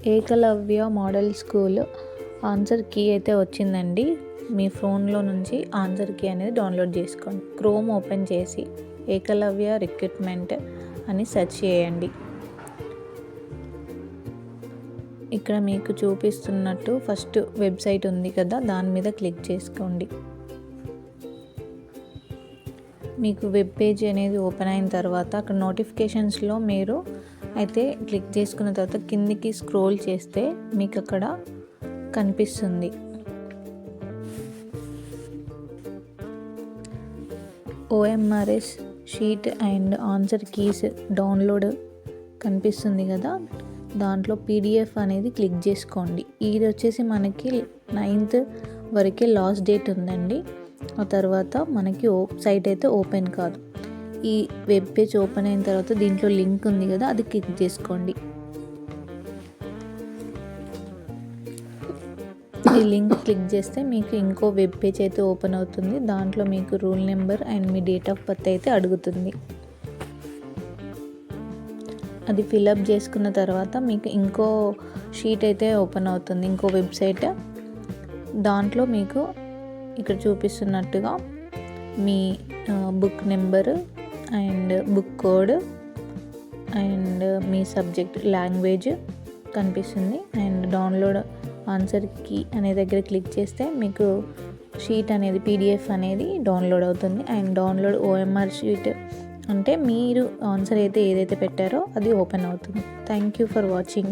Eklavya model school answer key అయితే వచ్చిందండి. మీ ఫోన్లో నుంచి ఆన్సర్ కీ అనేది డౌన్లోడ్ చేసుకోండి. క్రోమ్ ఓపెన్ చేసి ఏకలవ్య రిక్రూట్మెంట్ అని సెర్చ్ చేయండి. ఇక్కడ మీకు చూపిస్తున్నట్టు ఫస్ట్ వెబ్సైట్ ఉంది కదా, దాని మీద క్లిక్ చేసుకోండి. మీకు వెబ్ పేజ్ అనేది ఓపెన్ అయిన తర్వాత అక్కడ నోటిఫికేషన్స్లో మీరు అయితే క్లిక్ చేసుకున్న తర్వాత కిందికి స్క్రోల్ చేస్తే మీకు అక్కడ కనిపిస్తుంది OMRs sheet and answer keys download కనిపిస్తుంది కదా, దాంట్లో పీడిఎఫ్ అనేది క్లిక్ చేసుకోండి. ఇది వచ్చేసి మనకి 9th వరకే లాస్ట్ డేట్ ఉందండి. ఆ తర్వాత మనకి సైట్ అయితే ఓపెన్ కాదు. ఈ వెబ్ పేజ్ ఓపెన్ అయిన తర్వాత దీంట్లో లింక్ ఉంది కదా, అది క్లిక్ చేసుకోండి. ఈ లింక్ క్లిక్ చేస్తే మీకు ఇంకో వెబ్ పేజ్ అయితే ఓపెన్ అవుతుంది. దాంట్లో మీకు rule number and me date of birth అయితే అడుగుతుంది. అది ఫిలప్ చేసుకున్న తర్వాత మీకు ఇంకో షీట్ అయితే ఓపెన్ అవుతుంది, ఇంకో వెబ్సైట్. దాంట్లో మీకు ఇక్కడ చూపిస్తున్నట్టుగా మీ book number and book code and మీ సబ్జెక్ట్ లాంగ్వేజ్ కనిపిస్తుంది. అండ్ డౌన్లోడ్ ఆన్సర్ కీ అనే దగ్గర క్లిక్ చేస్తే మీకు షీట్ అనేది పీడిఎఫ్ అనేది డౌన్లోడ్ అవుతుంది. అండ్ డౌన్లోడ్ ఓఎంఆర్ షీట్ అంటే మీరు ఆన్సర్ అయితే ఏదైతే పెట్టారో అది ఓపెన్ అవుతుంది. Thank you for watching.